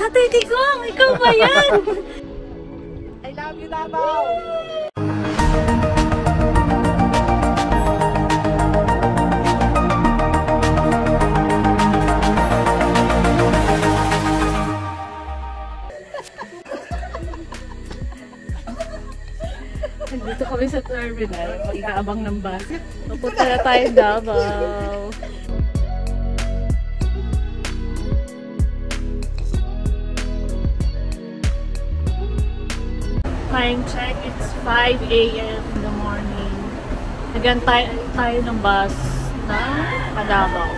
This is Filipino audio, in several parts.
Ate Tigong, ikaw ba yan? I love you, Davao! Dito kami sa terminal, mag-aabang ng bus. Papunta na tayo Davao. Time check, it's 5 AM in the morning. Nagantay tayo ng bus na Davao.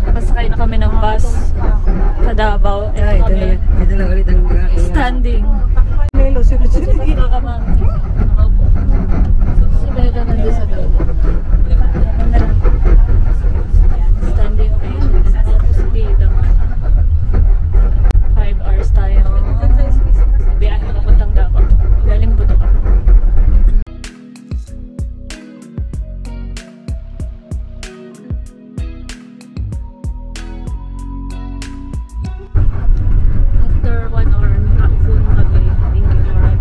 Pasakay na kami ng bus sa Davao. Ito lang ulit ang standing. Melo, sunod-sunod. Si Melo nandun sa Davao. Standing ovation. Tapos dito man. 5 hours tayo. Biyahe na papuntang Davao. Galing buto ka. After 1 hour, nakapun kami. Thank you, Lord.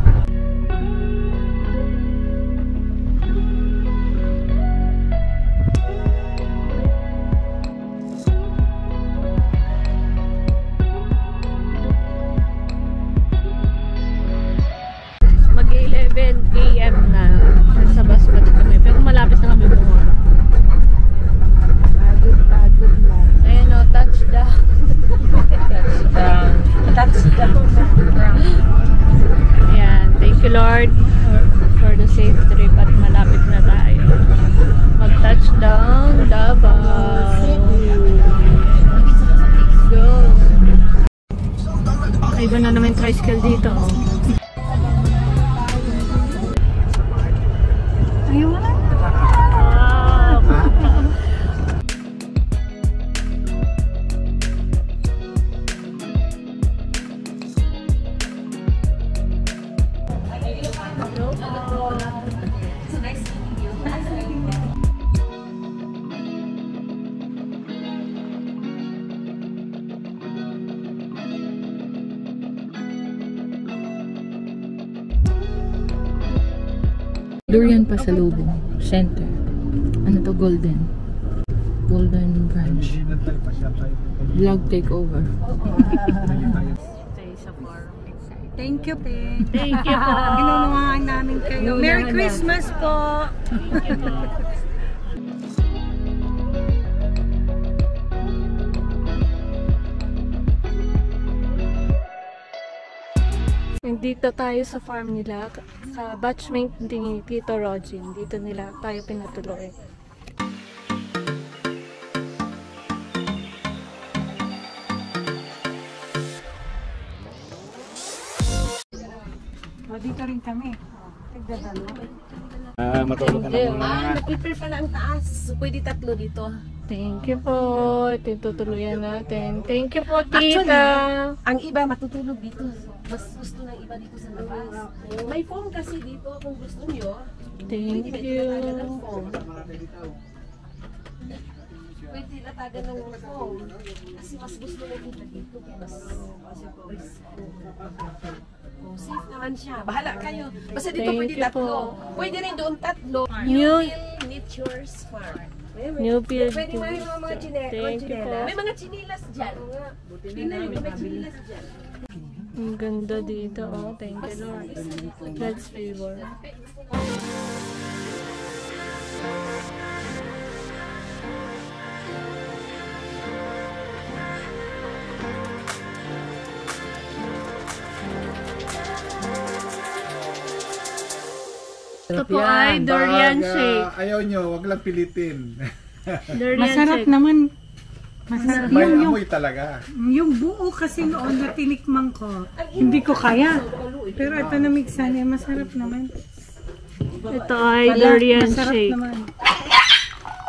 Mag-11 AM na. Nasa bus pa kami. Pero malapit na kami bumaba. pagod na. Ayun o, touchdown. Touchdown. Ayan, thank you Lord for the safe trip at malapit na tayo. Mag-touchdown, Davao. Let's go. Iba na naman tricycle dito. Ayun na. Durian Pasalubong Center. Ano to? Golden Branch. Vlog takeover. Stay sa farm. Thank you, Pe. Thank you po. Ginunungaan namin kayo. Merry Christmas po! Thank you po. Dito tayo sa farm nila, sa batchmate ni Tito Rogin. Dito nila tayo pinatuloy. Dito rin kami. Matulog ka na muna. Nag-prepare pa na ang taas. So, pwede tatlo dito. Thank you po. Tinutuluyan natin. Thank you po, Tita. Ang iba matutulog dito. Mas gusto ng iba dito sa labas. May phone kasi dito kung gusto nyo. Thank you. Pwede latagan ng phone. Kasi mas gusto ng iba dito. Mas safe naman siya. Bahala kayo. Basta dito Thank pwede you tatlo. po. Pwede rin doon tatlo. New- Nature's Farm. Newfield. Pwede mo yung mga Thank you po. May mga chinilas dyan. Tingnan nyo, may chinilas dyan. Ang ganda dito, oh. Thank you, Lord. God's favor. Ito po ay durian shake. Ayaw nyo, wag lang pilitin. Durian Masarap shake. naman. Masarap. May Yung amoy talaga. buo kasi noon na tinikman ko, hindi ko kaya. Pero ito na mixan niya, masarap naman. Ito ay durian Masarap shake. naman.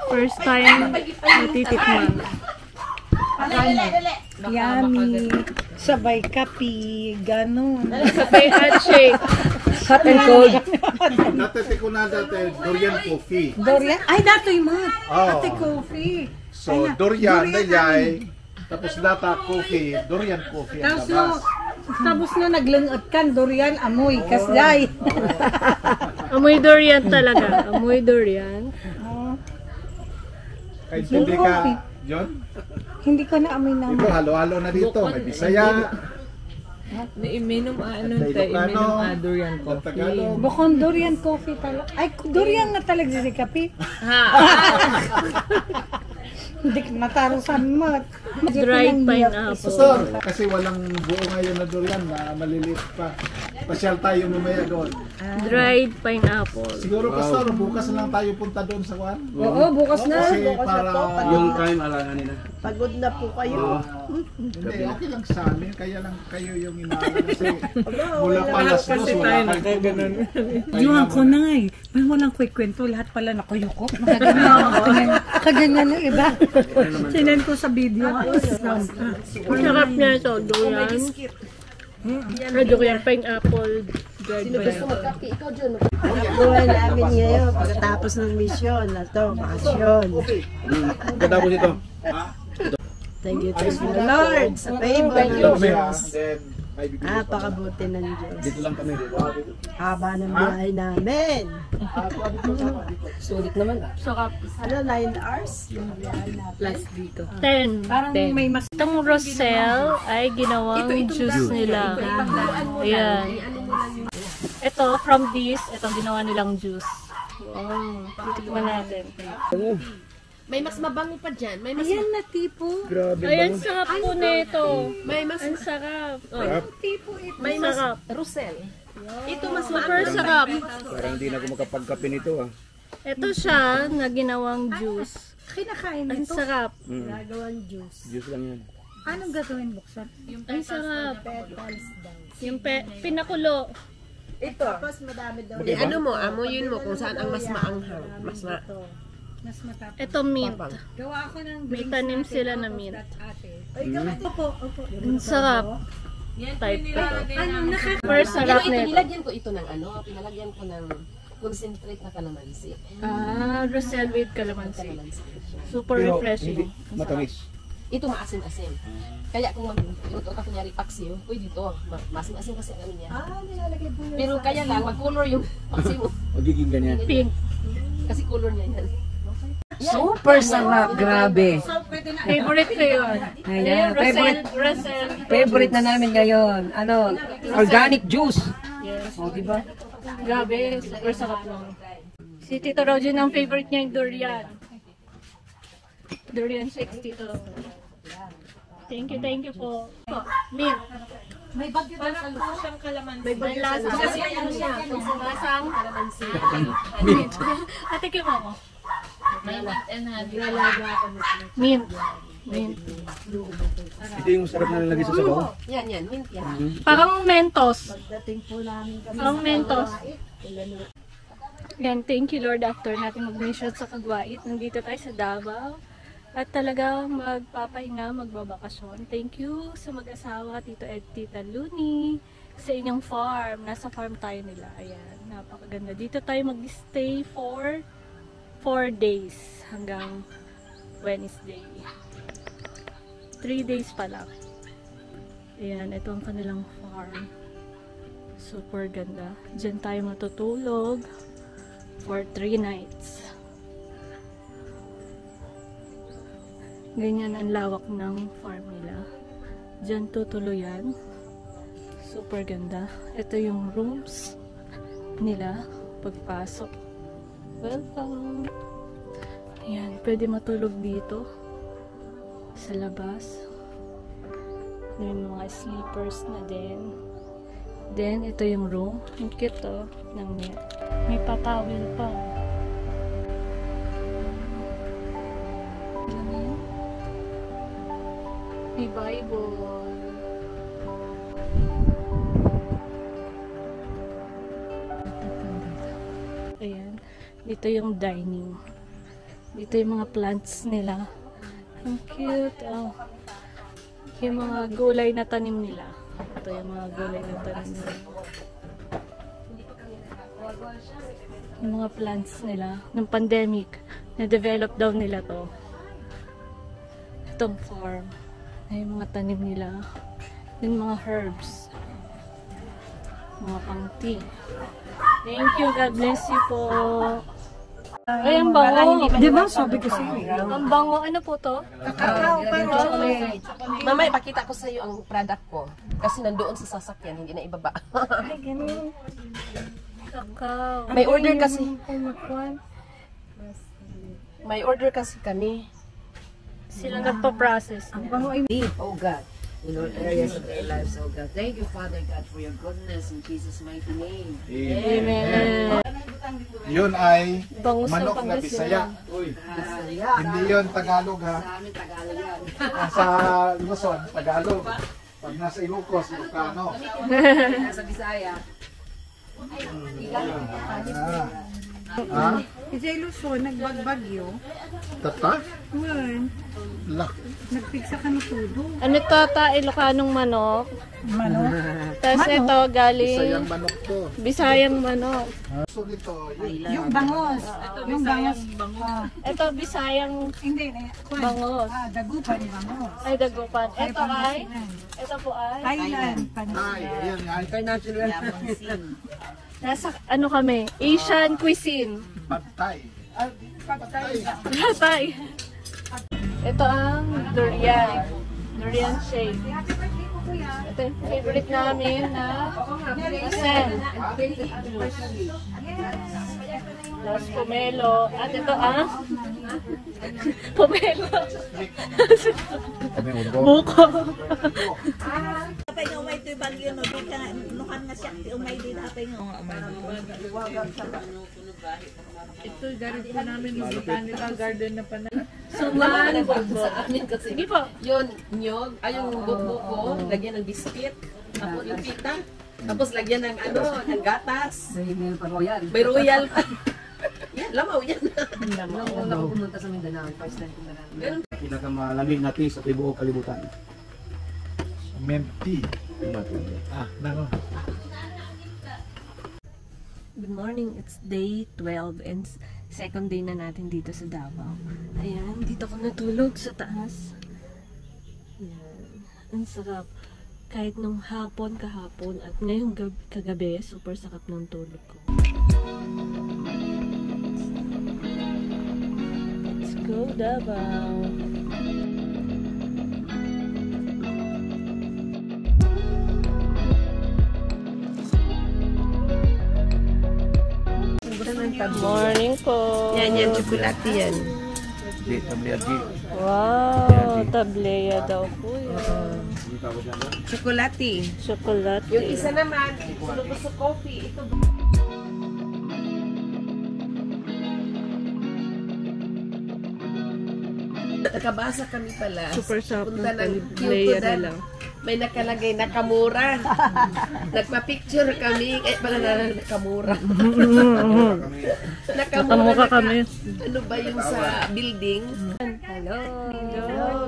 First time natitikman. Yummy. Sabay kapi, ganun. Sabay at shake. Hot and cold. Dati ko na durian coffee. Durian? Ay, dato'y mat. Oh. Ate coffee. So, durian na yay. Tapos data coffee, durian coffee ang labas. Tapos na naglungot kan, durian, amoy, kasday. Amoy durian talaga. Amoy durian. Kaya hindi ka, John? Hindi ko na amoy naman. Ito, halo-halo na dito. May Bisaya, Iminom may Ilocano, durian at Tagalog. Bukong durian coffee talaga. Ay, durian nga talaga si kape. Hindi ko natarusan mo. Dried pineapple. Pastor, kasi walang buo ngayon na durian na maliliit pa. Pasyal tayo mamaya doon. Dried pineapple. Siguro, Pastor, bukas na lang tayo punta doon sa kwan. Oo, bukas na. Kasi para... Yung time alangan nila. Pagod na po kayo. Hindi, okay lang sa amin. Kaya lang kayo yung inaalam. Kasi mula palas dos, wala kayo. Yuhan ko na eh. May walang kwento. Lahat pala nakuyukop. Kaganyan ng iba. Sinan ko sa video. Sarap niya ito. Durian. Durian pineapple. Dried pineapple. Ikaw, John. Buhay namin ngayon pagkatapos ng mission na to, bakasyon. Katapos ito. Thank you the Lord sa favor. Kami ha, then may bibigay pa. Napakabuti ng Diyos. Dito lang kami. Haba ng biyahe namin. Sulit naman. Sarap. Ano, 9 hours? Yung biyahe natin. Plus dito. 10. Parang may mas... Itong Roselle ay ginawang juice nila. Ayan. Ito, from this, ito ginawa nilang juice. Wow. Titikman natin. May mas mabango pa dyan. May mas... Ayan na tipo. Ayan, sarap po nito. May mas... Ang sarap. Tipo ito. May mas... Sarap. Rosel. Ito mas Super sarap. Parang hindi na ako makapagkape nito ah. Ito siya na ginawang juice. Kinakain Ang nito. sarap. Gagawan juice. Juice lang yan. Anong gagawin buksan? Ang sarap. Yung pinakulo. Tapos madami daw. ano mo, amoyin mo kung saan ang mas maanghang. Mas ma... Mas matapos. Ito mint. Gawa ako ng May tanim sila na mint. ate. Opo. Ang sarap. Type ko to. Ano, Super sarap Ito, nito. nilagyan ko ito ng ano, pinalagyan ko ng concentrate na kalamansi. Roselle with calamansi. Kalamansi. Super Pero refreshing. hindi matamis. Ito maasim-asim. Kaya kung mag-luto ka kunyari paksiw, pwede ito. Maasim-asim kasi ang ano niya. Nilalagay po Pero kaya lang, mag-color yung paksiw mo. Magiging ganyan. Pink. Kasi color niya yan. Super sarap, grabe. Favorite ko yun. Ayan, Roselle. favorite na namin ngayon. Ano, organic juice. Yes. O, diba? Grabe, super sarap nun. Si Tito Roger ang favorite niya yung durian. Durian shakes, Tito. Thank you po. Mint. May bagyo daw sa loob. May lasa. Kasi ano siya? Lasang Kalamansi. mint. Ate, kimo mo. Mint. Mint. Ito yung sarap na nalagay sa sabaw. Yan, mint yan. Parang Mentos. Dating po namin kami. Parang Mentos. Yan, thank you Lord after natin mag-mission sa Kagwait. Nandito tayo sa Davao. At talaga magpapahinga, magbabakasyon. Thank you sa mag-asawa, Tito Ed, Tita Luni, sa inyong farm. Nasa farm tayo nila. Ayan, napakaganda. Dito tayo mag-stay for 4 days hanggang Wednesday. 3 days pa lang. Ayan, ito ang kanilang farm. Super ganda. Diyan tayo matutulog for 3 nights. Ganyan ang lawak ng farm nila. Diyan tutuluyan. Super ganda. Ito yung rooms nila pagpasok. Welcome! Ayan, pwede matulog dito sa labas. May mga sleepers na din. Then, ito yung room. Ang cute to ng net. May patawil pa. Ganun. May Bible. Ayan. Dito yung dining. Dito yung mga plants nila. Ang cute. Oh. Yung mga gulay na tanim nila. Ito yung mga gulay na tanim nila. Yung mga plants nila, ng pandemic, na-develop daw nila to. Itong farm. Ay, yung mga tanim nila. Yung mga herbs. Mga pang-tea. Thank you. God bless you po. Ay, ang bango. Di ba sabi ko sa'yo? Ang bango. Ano po to? Kakao pa chocolate. Mamaya ipakita ko sa iyo ang product ko. Kasi nandoon sa sasakyan, hindi na ibaba. Ay, ganun. Kakao. May order kasi. May order kasi kami. Sila nagpa-process. Oh God, in all areas of their lives, oh God. Thank you, Father God, for your goodness in Jesus' mighty name. Amen. Yun ay Bangus ng manok na Bisaya. Bisaya. Hindi yun Tagalog ha. Sa amin, Tagalog yan. Sa Luzon, Tagalog. Pag nasa Ilocos, Ilocano. Sa Bisaya. Ha? Kasi Luzon, nagbagbagyo. Tata? Well, Lak. nagpigsa ka ng tudo. Ano to, Ilocanong manok? Manok. Tapos ito galing Bisayang manok to. Bisayang manok. So nito, Yung bangos. Yung bangos. Ito Bisayang Hindi, bangos. dagupan bangos. Ay, dagupan. Ito po ay Thailand. ay, ayan nga. International. nasa ano kami, Asian cuisine. Pagtay. Patay. Ito ang durian. Durian shake. Ito yung favorite namin na asen. Los pomelo. At ito ang pomelo. Buko. Apay nga umay ito'y bagyo no, di ka nukan nga siya, ti umay din apay nga. Ito, garit po namin yung botanical garden na pa na. Suman. Sa amin kasi. Sige po. Yun, nyog, ay yung buko, lagyan ng biscuit, tapos yung pita, tapos lagyan ng ano, ng gatas. May royal pa. Yan, lamaw yan. Nung ako pumunta sa Mindanao, first time ko na lang. Pinakamalamig na tea sa tibuok kalibutan. Mint tea. Nako. Good morning, it's day 12 and second day na natin dito sa Davao. Ayan, dito ako natulog sa taas. Ayan, ang sarap. Kahit nung hapon, kahapon at ngayong kagabi, super sarap ng tulog ko. Let's go Davao! Morning po. Yan, tsokolate yan. Di, tablea di. Wow, tableya daw po yan. Tsokolate. Chocolate. Yung isa naman, sulubos sa coffee. Ito. Nakabasa kami pala. Super sarap Punta ng ng tableya Kyoto nila. May nakalagay Nakamura. Nagpa-picture kami. Eh, pala na Nakamura. Nakamura kami. Ano ba yung sa building? Hello.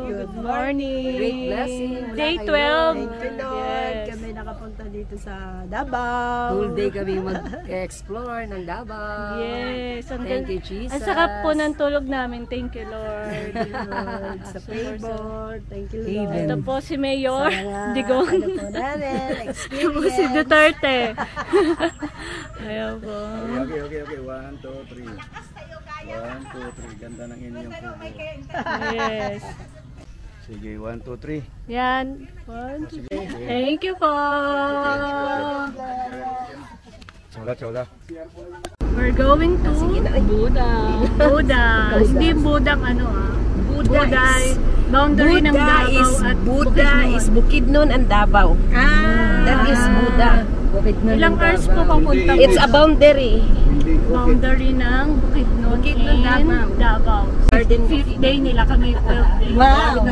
Good morning. Great blessing. Day 12. Thank you, Lord. Yes. Kami nakapunta dito sa Davao. Whole day kami mag-explore ng Davao. Yes. Thank you, Jesus. Ang sarap po ng tulog namin. Thank you, Lord. Lord, sa favor. Thank you, Lord. Ito po si Mayor Digong. Ano po namin, Ito po si experience. Duterte. Ayaw po. Okay. 1, 2, 3. 1, 2, 3. Ganda ng inyong kubo. Yes. Sige, 1, 2, 3. Yan. 1, 2, 3. Thank you po. Chola. We're going to Budang. Budang. Hindi Budang ano ah. Budang. Boundary ng Davao at Buda is Bukidnon and Davao. That is Buda. Ilang hours po papunta? It's a boundary. Boundary ng Bukidnon and Davao. 5th day nila kami 12th day. Wow!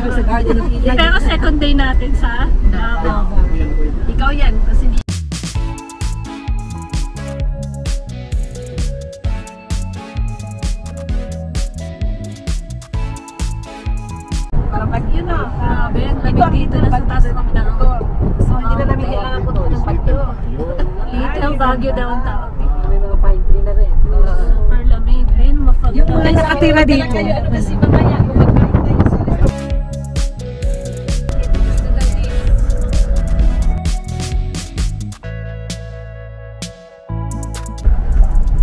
Pero second day natin sa Davao. Ikaw yan. Kasi hindi. Parang bagyo na. Grabe, ang lamig dito na sa taas ng Davao. So, hindi na namin kailangan po ng bagyo. Little Baguio daw ang tawag dito. May mga pine tree na rin. Super lamig. Ayun, mafag Yung mga nakatira dito. Kasi mamaya, kung magkain tayo sa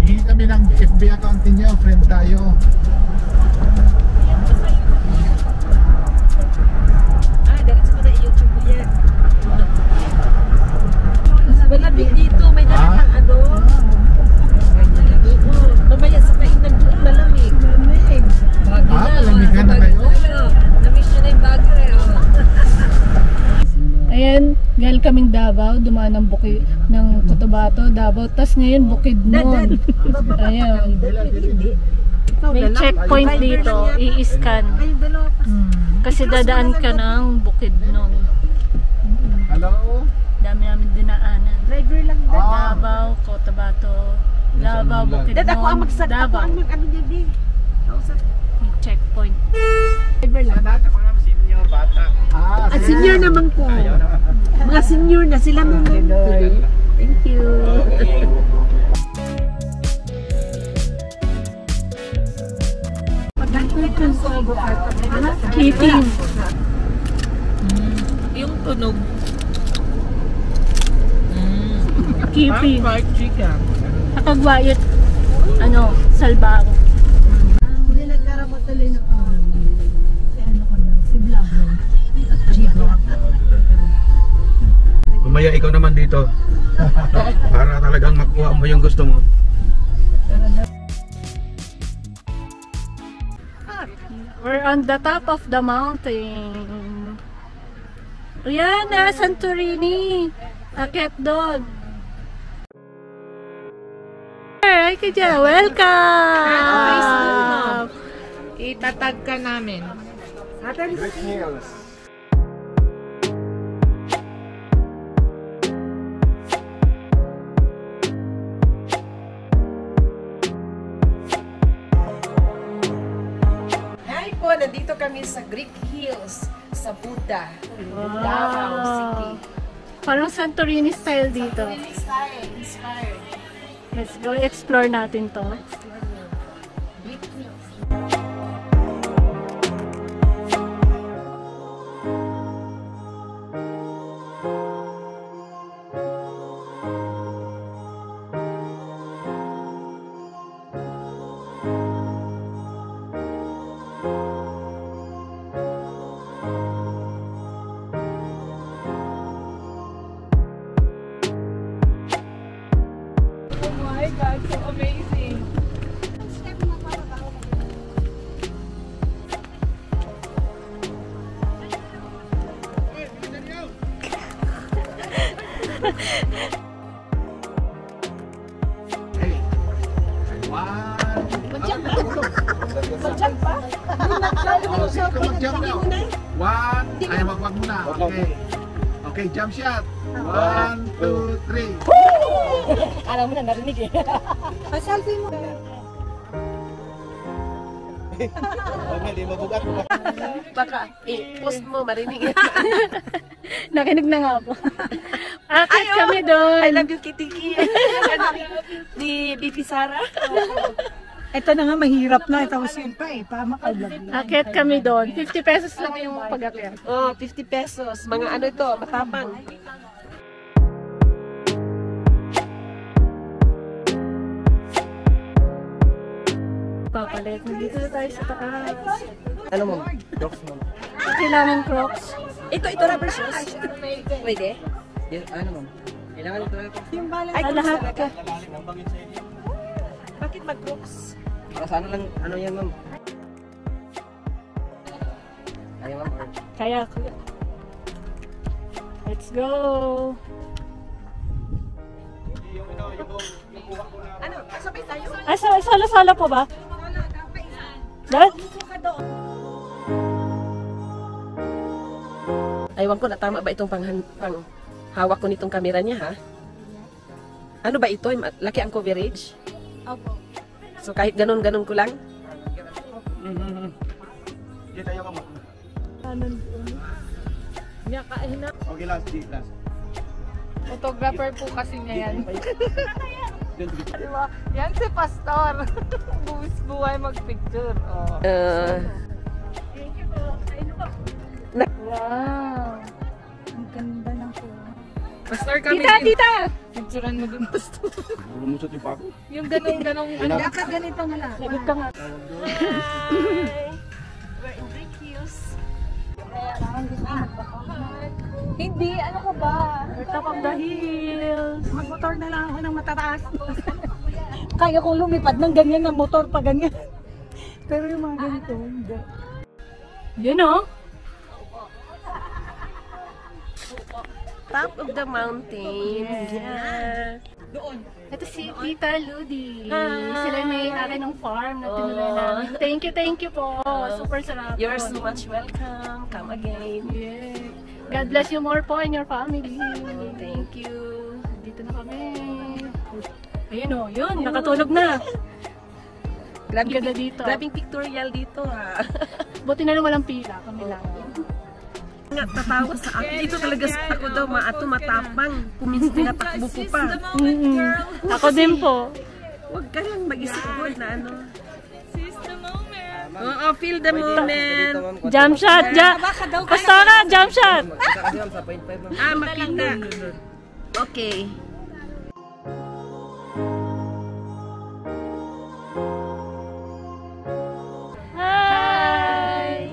Hingi kami ng FB account niyo, friend tayo. diretso mo na i-YouTube mo yan. Malamig dito, may nakakang ano. Mamaya sa kainan doon malamig. Malamig. Malamigan na kayo? Namiss nyo na yung bago eh. Ayan, galing kaming Davao, dumaan ng bukid ng Cotabato, Davao, tas ngayon Bukidnon. Ayan. May checkpoint dito, i-scan. Kasi dadaan ka ng Bukidnon. Hello? Dami namin dinaanan. Driver lang dad. Davao, Cotabato, Davao, Bukidnon, Dad, ako ang magsag. Ako Davao. ang mag-ano niya din. May checkpoint. Driver lang. Senior, bata. At senior naman po. Mga senior na sila mo. Thank you. Keeping. Yung tunog. Keeping. Fried chicken. Nakagwayot, ano, salbaro. Hindi nagkaramot tuloy ng si ano ko na, si Vlog. Kumaya ikaw naman dito. Para talagang makuha mo yung gusto mo. We're on the top of the mountain. Yan na, Santorini. Akit doon. Hi, Kaya. Welcome! Itatag ka namin. Great Hills. Hi po, nandito kami sa Greek Hills, sa Buda, Davao City. Parang Santorini style dito. Style, inspired. Let's go explore natin to. Greek Hills. Oh my God, so amazing! One. Ay, wag muna. Okay. Okay, jump shot. 1, 2, 3. Alam mo na, narinig eh. Pa-selfie mo. Baka, post mo, marinig. Nakinig na nga po. Akit kami doon. I love you, Kitiki. Ni BP Sara. Ito na nga, mahirap na. Tapos yun pa eh, para makablog na. Akit kami doon. 50 pesos lang yung pag-akit. Oh, 50 pesos. Mga ano ito, matapang. Papalit. Nandito na tayo sa taas. Ano mo? Kailangan Crocs. Ito rubber shoes. Pwede? Ano mo? Kailangan ito rubber shoes. Yung balance. Ay, lahat ka. Bakit mag-crooks? Para sa ano lang, ano yan ma'am? Kaya ma'am? Kaya. Let's go! Ano? Sabay tayo? Ay, solo-solo po ba? Dad? Aywan ko na tama ba itong pang hawak ko nitong camera niya ha? Ano ba ito? Laki ang coverage? Opo. So kahit ganun-ganun ko lang? Kita yung kamo. Anon po. Okay, last. Photographer po kasi niya yan. Diba? Yan si Pastor. Buwis buhay mag-picture. Oh. Thank you po. Wow. Ang ganda ng po. Pastor kami. Tita! Picturean mo dun, Pastor. Lumusot yung pako. Yung ganong. Dapat ganito nga lang. Sagot ka nga. We're in Ricky's. Hindi, ano ka ba? Top of the hills. Magmotor na lang ako ng matataas. Kaya kong lumipad ng ganyan ng motor pa ganyan. Pero yung mga ganito, hindi. Yun o. Top of the mountain. Yeah. Ito si Tita Ludi. Sila may ari ng farm na tinuloy namin. Thank you po. Super sarap. You're so much welcome. Come again. Yeah. God bless you more po and your family. Thank you. Dito na kami. Ayun o, yun. Nakatulog na. Ganda dito. Grabing pictorial dito ha. Buti na lang walang pila. Kami lang. Nga, tatawa sa akin. Dito talaga ako daw maato matapang. Kuminsan tinatakbo ko pa. Ako din po. Huwag ka lang mag-isip good na ano. Oo, feel the moment. Jump shot. Pastora, jump shot. Kasi ma'am, sa 0.5 ma'am. Makita. Okay. Hi!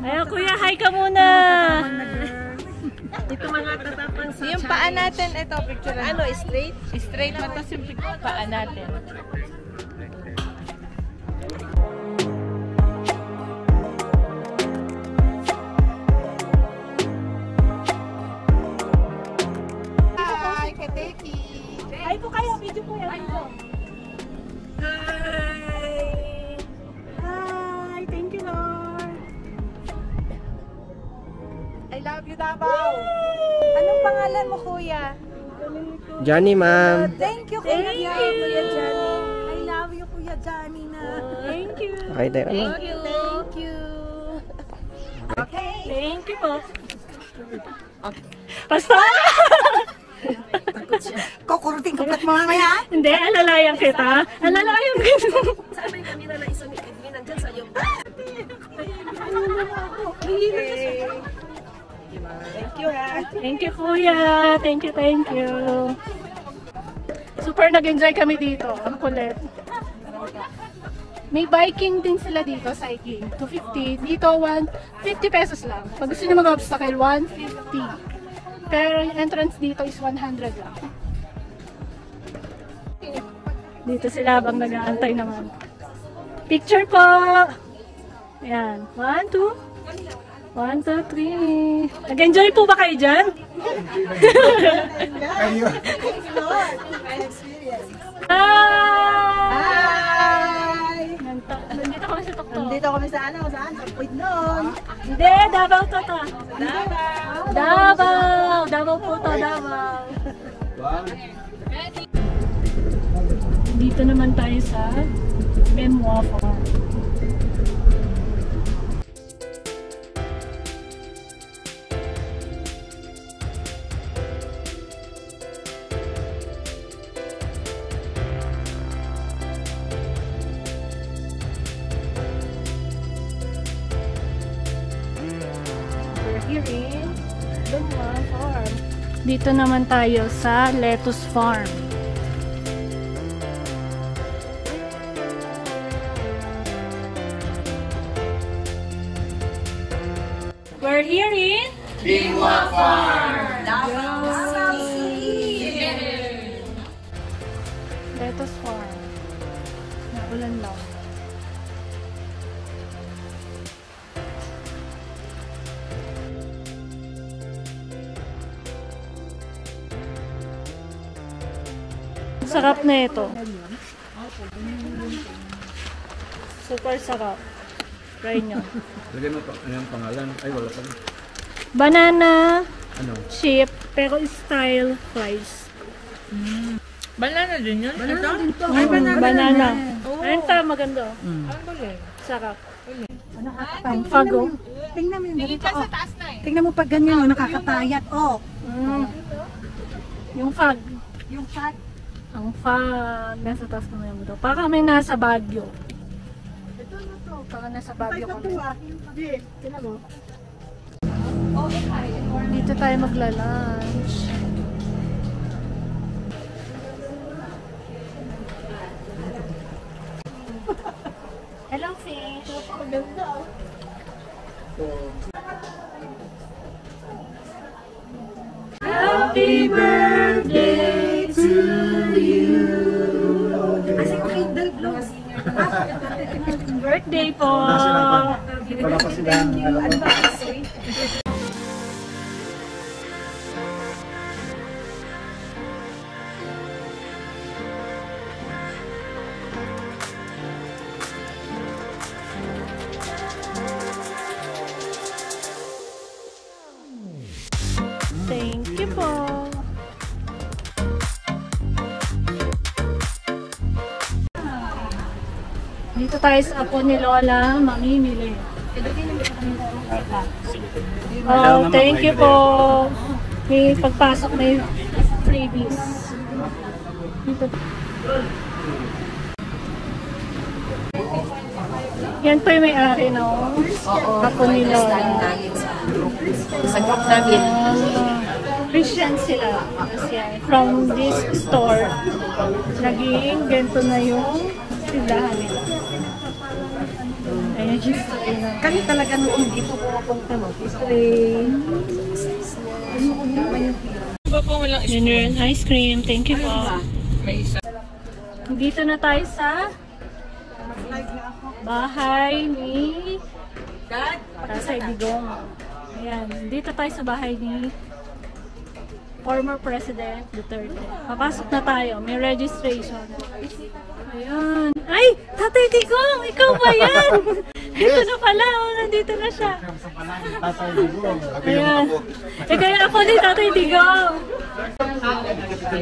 Ayan, kuya, hi ka muna! Ito mga tatapang sa Yung paa natin, ito picture. ano, straight? Straight matas yung paa natin. Hi, Kateki! Ay po kayo, video po yan. Hi, thank you Lord. I love you, Davao! Anong pangalan mo, kuya? Johnny, ma'am. Thank you, Kuya Johnny. I love you, Kuya Johnny na. Thank you. Okay, tayo. Thank you. Okay. Thank you po. Pastora! Kukurutin ko pat mga kaya? Hindi, alalayan kita. Alalayan kita. Saan ba yung camera na isa ni Edwin? Nandyan sa'yo. Thank you ha. Thank you, kuya. Thank you. Super nag-enjoy kami dito. Ang kulit. May biking din sila dito, cycling. 250. Dito, 50 pesos lang. Pag gusto nyo mag-obstacle, 150. Pero yung entrance dito is 100 lang. Dito sila habang nag-aantay naman. Picture po! Ayan. 1, 2. 1, 2, 3. Nag-enjoy po ba kayo dyan? Hi! Nandito kami sa Tokto. Nandito kami sa ano, saan? Sa Puidnon. Hindi, Davao to ta. Davao po to, Davao. Dito naman tayo sa Memwa Farm. Here in Memwa Farm. Dito naman tayo sa Lettuce Farm. We're here in Memwa Farm. Lettuce Farm. Naulan lang. Sarap na ito. Super sarap. Try nyo. Lagyan mo pa, ano yung pangalan? Ay, wala pa. Banana Ano? chip, pero style fries. Banana din yun? Ito? Ay, banana. Ayun ta, maganda. Sarap. Ang fago. Tingnan mo yung ganito. Oh. Tingnan mo pag ganyan, nakakatayat. Oh. Yung fag. Yung fat. Ang fun. Nasa taas naman yung mundo. Para kami nasa Baguio. Ito na to. Para nasa Baguio kami. Tignan mo. Dito tayo magla-lunch. Hello, fish. Maganda. Happy birthday to you. Birthday po. Wala pa silang Thank you po. Dito tayo sa apo ni Lola, mamimili. Oh, thank you po. May pagpasok may freebies. Dito. Yan po yung may-ari, no? Apo ni Lola. Sa group namin. Christian sila. From this store, naging ganito na yung tindahan nila. Ayan, history na. Kami talaga noon dito pupunta mo. History. Yun, ice cream. Thank you po. Dito na tayo sa bahay ni Tatay Digong. Ayan, dito tayo sa bahay ni former President Duterte. Papasok na tayo. May registration. Ayan. Ay! Tatay Digong! Ikaw ba yan? Ito na pala. Oh, nandito na siya. Tatay Digong. Ayan. Kaya ako ni Tatay Digong.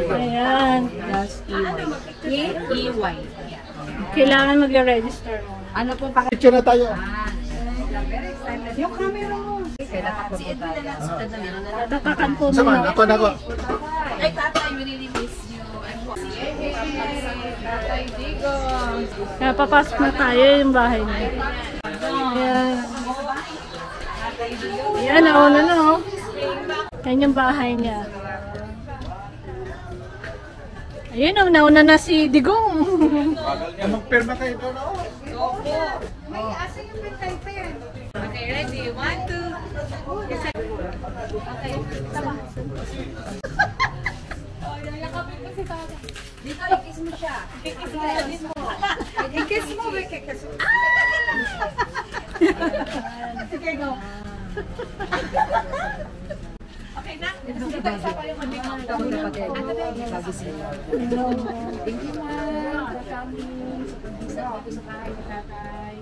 Ayan. EY. Kailangan mag-register. Ano po pa? Picture na tayo. Yung camera mo. Tatakan po Saman, muna. ako na ako. Ay, tatay, we really miss you. Tatay Digong. Kaya papasok na tayo yung bahay niya. Ayan. Ayan, nauna na oh. Yan yung bahay niya. Ayun, oh, nauna na si Digong. Magpirma kayo doon. Okay, ready? 1, 2. Okay, tama. Dito, i-kiss mo siya. I-kiss mo, i-kiss mo. Sige, go. Okay na? Dito, isa pa yung mabing mga Thank you, ma'am. For coming. Sa bahay ni tatay.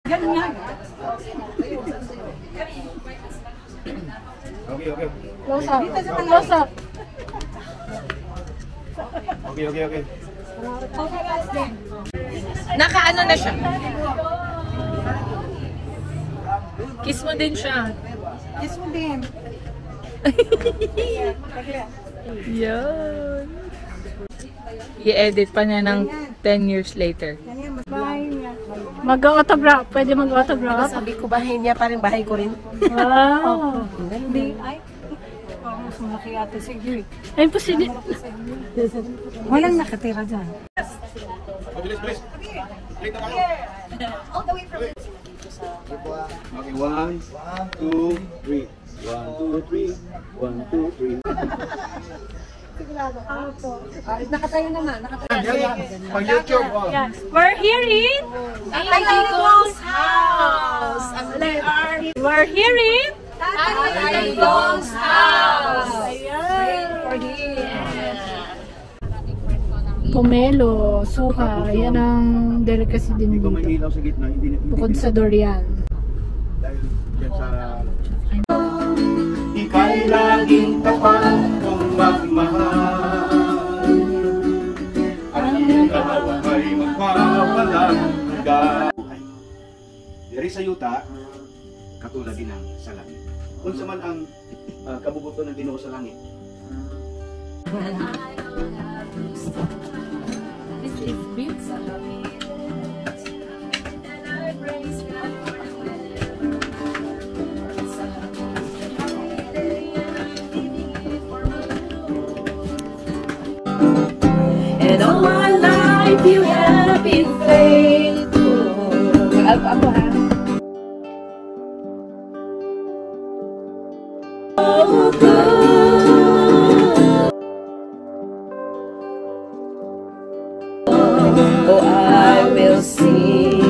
Ganyan. Okay. Close up. Close up. Okay. Nakaano na siya? Kiss mo din siya. Kiss mo din. Yan. I-edit pa niya ng 10 years later. Mag-autograph. Pwede mag-autograph. Sabi ko bahay niya, parang bahay ko rin. Wow. Hindi, ay. Parang mas malaki ate si Gary. Ay, posible. Walang nakatira dyan. Please. Okay, 1, 2, 3. 1, 2, 3. 1, 2, 3. Nakatayo naman. Pag YouTube. Yeah. We're here in Tatay Digong's house. We're here in Tatay Digong's house. Ayan. Pomelo, suka. Yan ang delicacy din Hindi ko may dito. ilaw sa gitna. Hindi Bukod sa durian. dahil dyan sa... Ika'y laging tapat kong magmahal. Ang katawan ay magpapalang hanggang. Dari sa yuta, katulad din ang sa langit. Kung sa man ang kabubuto ng Ginoo sa langit. This is beats. And all my life you have been faithful. Ako ha. Oh, good. Oh, I will sing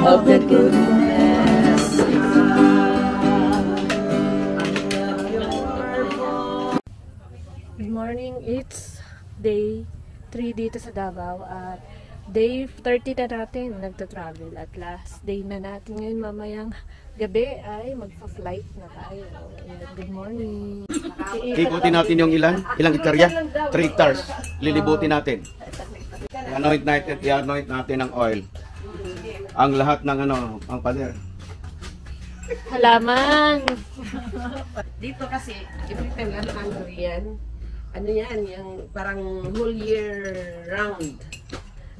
of the goodness. Good morning, it's day 3 dito sa Davao at day 30 na natin nagta-travel at last day na natin ngayon. Mamayang gabi ay magpa-flight na tayo. Good morning. Ikutin natin yung ilang hektarya? 3 hectares. Lilibutin natin. I-anoint natin ng oil. Ang lahat ng ang pader. Halaman. Dito kasi, every time ang durian, ano yan, yung parang whole year round.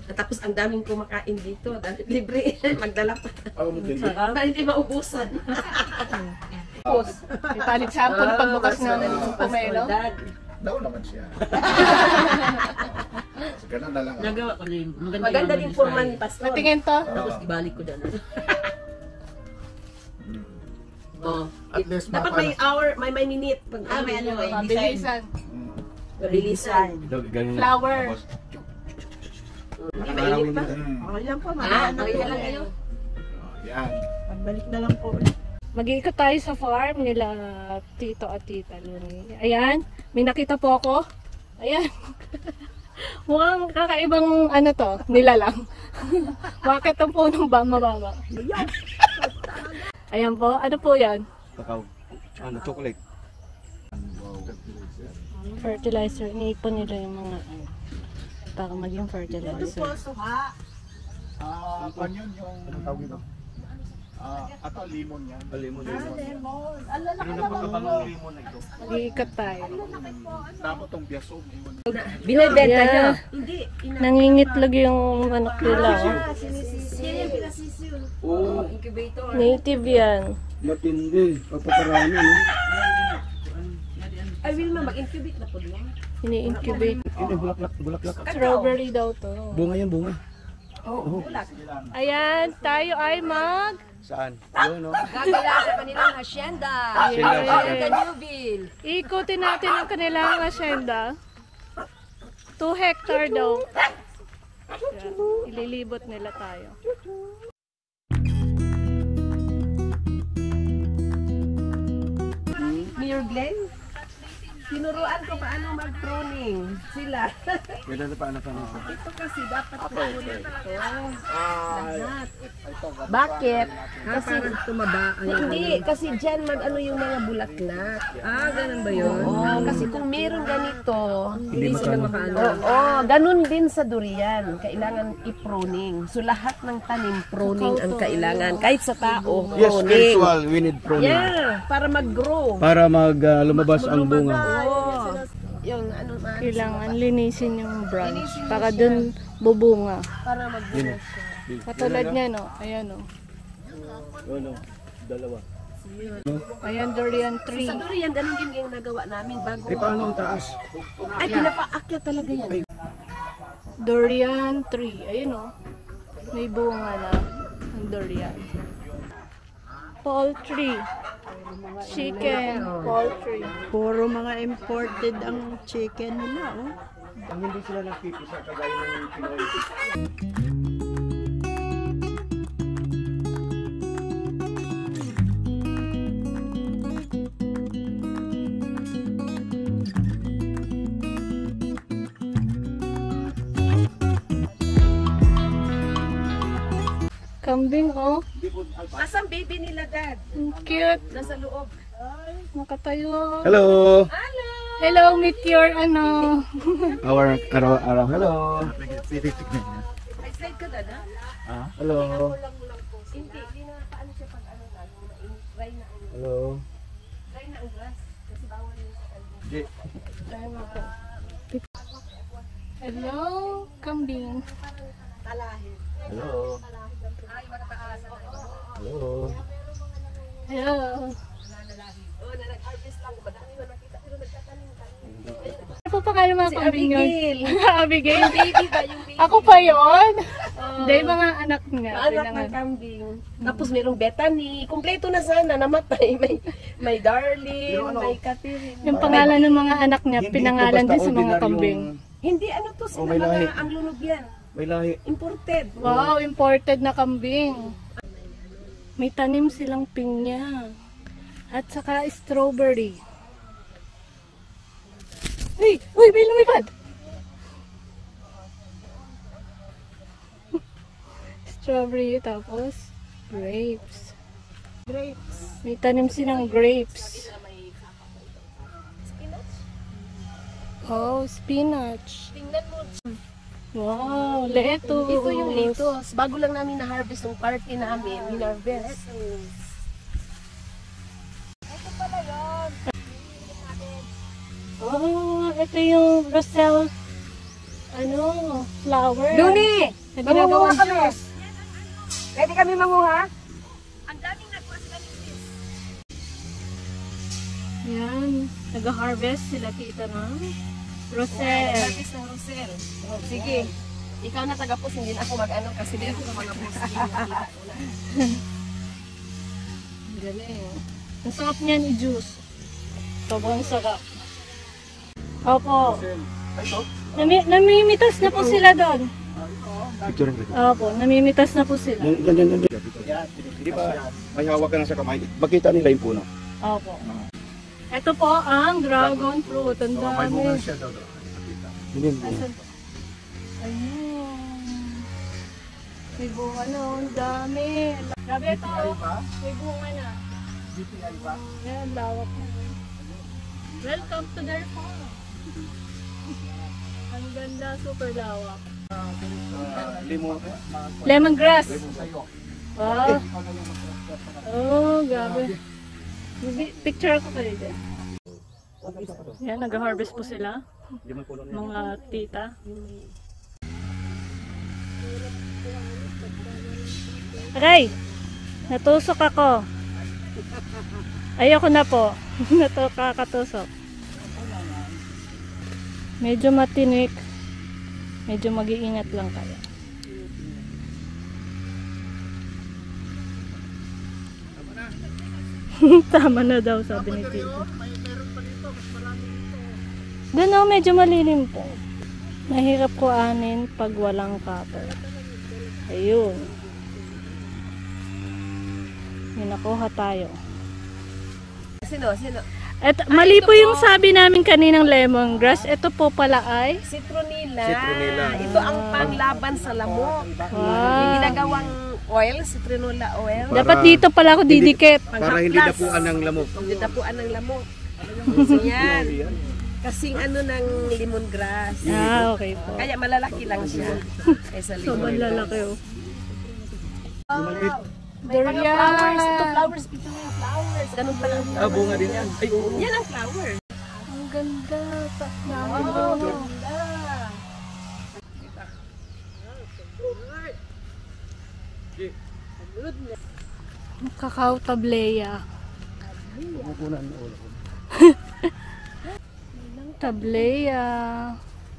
Tapos ang daming kumakain dito, dahil libre, magdala pa. Para hindi maubusan. Tapos, may palit sample na pagbukas na ng pomelo. Daw naman siya. Ganun na lang. Nagawa ko rin. Maganda din forma ni Pastor. Natingin to. Tapos ibalik ko doon. Oh. At least Dapat may hour, may minute. Pag may ano, may Mabilisan. Mabilisan. Flower. Hindi mainit pa. Okay lang po, Okay lang kayo. Yan. Pagbalik na lang po. Mag-iikot tayo sa farm nila Tito at Tita Luni. Ayan, may nakita po ako. Ayan. Mukhang kakaibang ano to, nilalang. Bakit ang punong ba mababa? Ayan po, ano po yan? Kakao. Chocolate. Fertilizer. Iniipon nila yung mga para maging fertilizer. Kwan yun yung... ato limon yan. Limon. Mag-iikot tayo. Tama tong biyasom. Binibenta nyo. Nangingitlog yung manok nila. Oo. Native yan. Matindi. Papakarami, no? Ay, Wilma, mag-incubate na po lang. Ini-incubate. Bulaklak. Strawberry daw to. Bunga yan, bunga. Ayan, tayo ay Saan? Yun, no? Gagala sa kanilang hacienda. Hacienda Newville. Ikutin natin ang kanilang asyenda. 2 hectare daw. Yan, ililibot nila tayo. Mayor Glenn, tinuruan ko paano mag-pruning sila. Kailan na paano ka nito? Ito kasi dapat pruning ito. Lahat. Bakit? Kasi tumaba. Hindi, kasi dyan mag-ano yung mga bulaklak. Ganun ba yun? Oo, kasi kung meron ganito, hindi sila makaano. Oo, ganun din sa durian. Kailangan i-pruning. So lahat ng tanim, pruning ang kailangan. Kahit sa tao, Yes, pruning. spiritual. We need pruning. Yeah, para mag-grow. Para lumabas ang bunga. Yung ano man. Kailangan linisin yung branch para dun bubunga. Para mag-grow. Katulad niya, no? Ayan, no? Ano? Dalawa. Ayan, durian tree. Sa durian, ganun din yung nagawa namin bago. Paano ang taas? Ay, pinapaakyat talaga yan. Durian tree. Ayun, no? May bunga na ang durian. Poultry. Chicken. Poultry. Puro mga imported ang chicken nila, oh. Ang hindi sila nagpipisa kagaya ng Pinoy. Kambing, oh. Nasaan baby nila, Dad? Ang cute. Nasa loob. Nakatayo. Hello! Hello, meet your ano. Our araw. Hello! Ay, slide ka, Dad, ha? Hello! Hindi na paano siya pag ano na, try na ano. Hello! Hello, kambing. Hello. Hello. Hello. Ano po pa kayo mga kambing yun? Abigail. Yung baby ba? Yung baby. Ako pa yun? Hindi, mga anak niya. Anak ng kambing. Tapos merong Bethany. Kompleto na sana. Namatay. May Darling, may Catherine. Yung pangalan ng mga anak niya, pinangalan din sa mga kambing. Hindi, ano to sila may lahi. mga ang lunog yan. May lahi. Imported. Wow, imported na kambing. May tanim silang pinya. At saka strawberry. Uy! Uy! May lumipad! Strawberry, tapos grapes. May tanim silang grapes. Oh, spinach. Tingnan mo. Wow, lettuce. Ito yung lettuce. Bago lang namin na-harvest ng party namin. Hinarvest. Ito pala yun. Oh, ito yung Roselle, flower. Luni! Na ginagawa kami. Pwede kami manguha? Yan, nag-harvest sila tita ng Roselle. Harvest ng Roselle. Oh, sige. Ikaw na taga-pus, hindi na ako mag-ano kasi di ako sa mga pus. Galing. Ang sarap niyan i-juice. Sobrang sarap. Opo. Namimitas na po sila doon. Picture rin. Opo, namimitas na po sila. Hindi ba may hawak ka na sa kamay? Makita nila yung puno. Opo. Ito po ang dragon fruit. Ang May bunga dami. siya daw. Hindi. Ayan. May bunga na. Ang dami. Grabe ito. May bunga na. Ayan, lawak na. Welcome to their farm. Ang ganda, super lawak. Lemongrass. Wow. Oh, grabe. Picture ko kayo dyan. Yan, nag-harvest po sila. Mga tita. Aray! Natusok ako. Ayoko na po. Nakakatusok. Medyo matinik. Medyo mag-iingat lang kayo. Tama na daw, sabi ni Tito. Doon o, medyo malilim po. Mahirap ko anin pag walang cutter. Ayun. May nakuha tayo. Sino? Mali po yung sabi namin kaninang lemongrass. Ito po pala ay Citronella. Citronella. Ito ang panglaban sa lamok. Yung ginagawang oil, citronella oil. Dapat dito pala ako didikit. Para hindi dapuan ng lamok. Hindi dapuan ng lamok. Yan. Kasing ng lemongrass. Ah, okay po. Kaya malalaki lang siya. Kaysa Sobrang lemongrass. lalaki oh. Flowers. Ito flowers. Ito yung flowers. Ganun pa lang. Bunga din yan. Ay, oo. Yan ang flower. Ang ganda. Cacao tableya. Tableya.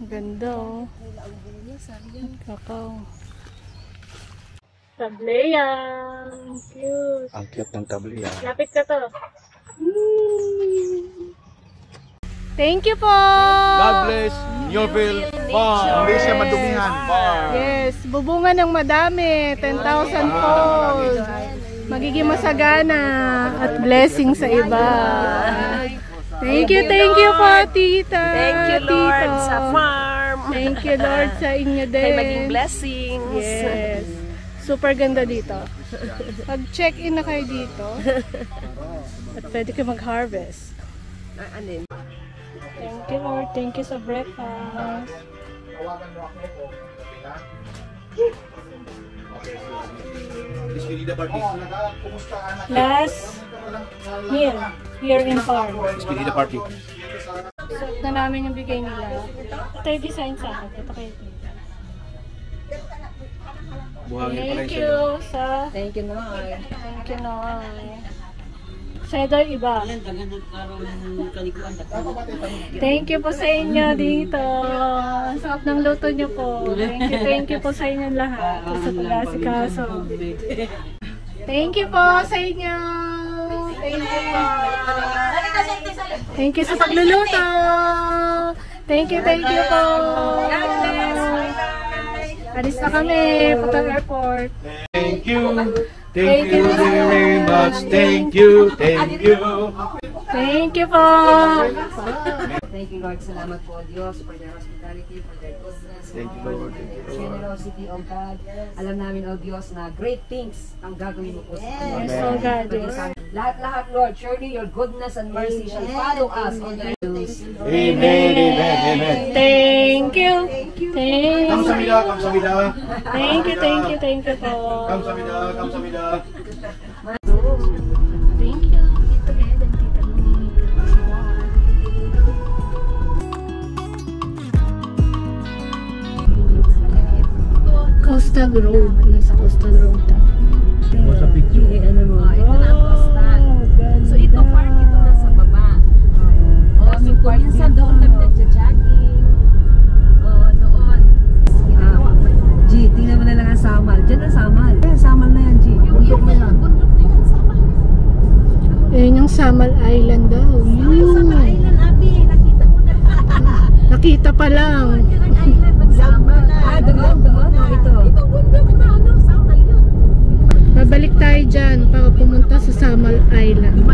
Ganda oh. Cacao. Tableya. Cute. Ang cute ng tabli yan. Lapit ka to. Thank you po! God bless Yorville Farm. Hindi siya madumihan. Yes, bubunga ng madami. 10,000 fold. Magiging masagana at blessing sa iba. Thank you po, tita. Thank you, Lord, tito. sa farm. Thank you, Lord, sa inyo din. Ay maging blessings. Yes. Super ganda dito. Pag check-in na kayo dito, at pwede kayo mag-harvest. Anin? Thank you, Lord. Thank you sa breakfast. Kumusta anak? Last Here in farm. Speedy the party. Suot na namin yung bigay nila. Ito yung design sa akin. Ito kayo. Buhangin pala Thank yung you sa'yo. sa... Thank you, Noy. Thank you, Noy. Sa ito yung iba. Thank you po sa inyo dito. Ang sarap ng luto niyo po. Thank you po sa inyo lahat. Sa pag-asikaso. Thank you po sa inyo. Thank you po. Thank you sa pagluluto. Thank you po. Alis na kami. Punta airport. Thank you. Thank you very much. Thank you. Thank you. Thank you po. Thank you, Lord. Salamat po, Diyos, for their hospitality, for their goodness, Thank you, Lord. Thank you, Lord. generosity, O God. Alam namin, O Diyos, na great things ang gagawin mo po sa amin. Yes, oh God. Yes. Lahat-lahat, Lord, surely your goodness and mercy shall follow us on the days. Amen, amen, amen. Thank you. Kamsahamnida, kamsahamnida. Thank you po. Kamsahamnida, kamsahamnida. Thank you, Tito Ed and Tita Luni. Coastal Road. Nasa Coastal Road tayo. Sa picture. Ano mo? Ito na ang coastal. So ito park ito nasa baba. So minsan doon kami nagja-jogging. Doon. G, tingnan mo na lang ang samal. Diyan ang samal. Samal na yan, G. Bundok na yan. Bundok na yan, samal. Ayun yung Samal Island daw. Samal Island, Abi. Nakita mo na. Nakita pa lang. Samal. Doon. Ito. Ito bundok na ano, Samal yun. Babalik tayo dyan para pumunta sa Samal Island.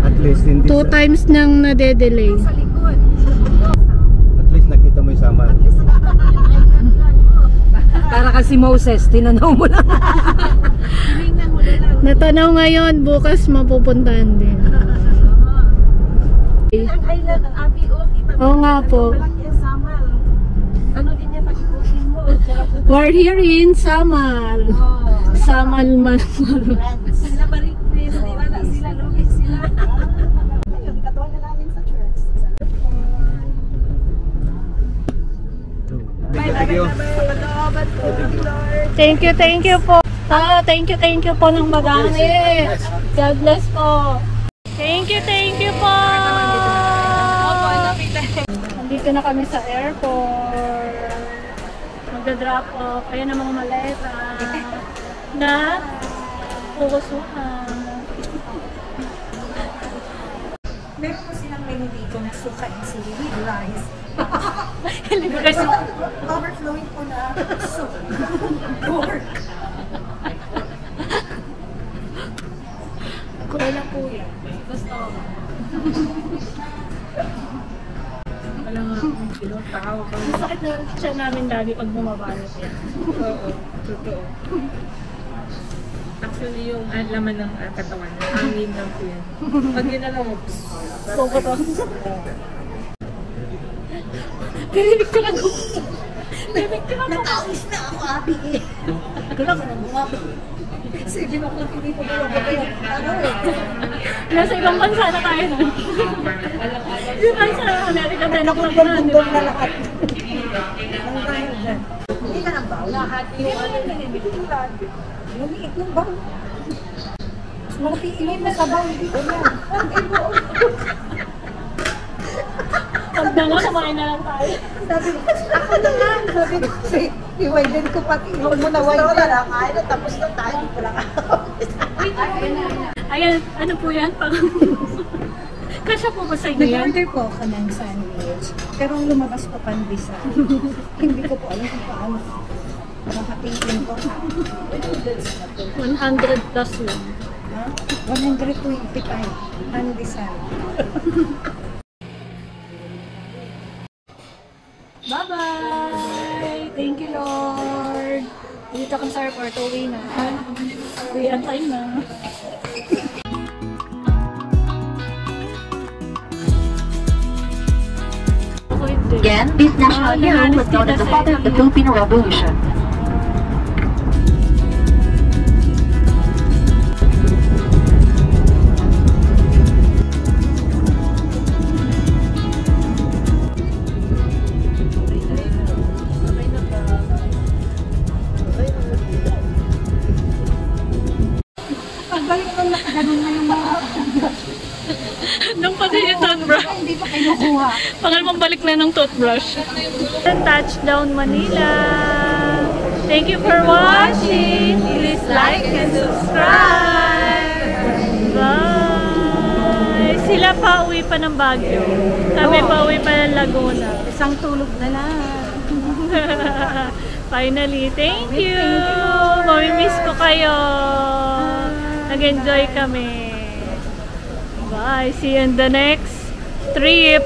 At least hindi 2 times nang nade-delay. Sa likod. At least nakita mo yung samal. Para kasi Moses, tinanaw mo lang. Tingnan mo na lang. Natanaw ngayon, bukas mapupuntahan din. Ang island ng Abi, kita mo. Oo nga po. Malaki ang Samal. Ano din yan, pag-ikutin mo. We're here in Samal. Samal man. Sila Maricris, di ba? Sila Luis, sila. Ayun, katuwa na namin sa church. Thank you po. Thank you po ng madami. God bless po. Thank you po. Nandito na kami sa airport. Magda-drop off. Ayan ang mga maleta na pukusuhan. Meron po silang menu dito na suka and sili with rice. Overflowing po na soup. Pork. Kuha lang po yan. Basta ako. Wala nga akong tao. Masakit na siya namin lagi pag bumabalot yan. Oo, totoo. Actually, yung laman ng katawan, hangin lang po yan. Pag yun na lang, Kukuto. Pinipicture ako. Pinipicture ako. Nakaulis na ako, Abi. Kala ka nang bumaba. Sige na kung hindi ko bumaba yung ano eh. Nasa ibang bansa na tayo na. Di ba sa Amerika tayo nakapagpunan, di ba? Na lahat. Nang dahil dyan. Hindi ka nang baw. Lahat yung ano na nabibitulan. Lumiit ng baw. Mas malaki ilin na sa baw. Hindi ko yan. Pag na nga, kumain na lang tayo. Sabi ko, ako na lang. Sabi ko, i-widen ko pati. Huwag mo na widen. Wala na, kain na. Tapos na tayo. Wala ka. Ayan, ano po yan? Kasya po ba sa inyo yan? Nag-order po ako ng sandwich. Pero lumabas pa pandesal. Hindi ko po alam kung paano. Nakatikin ko. 100 plus yun. Ha? 125. Pandesal. Bye-bye! Thank you, Lord! Dito kang sa airport, uwi na. Uwi on time na. Again, this national hero was known as the father of the Filipino Revolution. hindi pa kinukuha. Pangalawang balik na ng toothbrush. Touchdown Manila. Thank you for watching. Please like and subscribe. Bye. Sila pa uwi pa ng Baguio. Kami pa uwi pa ng Laguna. Isang tulog na lang. Finally, thank you. Mamimiss ko kayo. Nag-enjoy kami. Bye. See you in the next trip.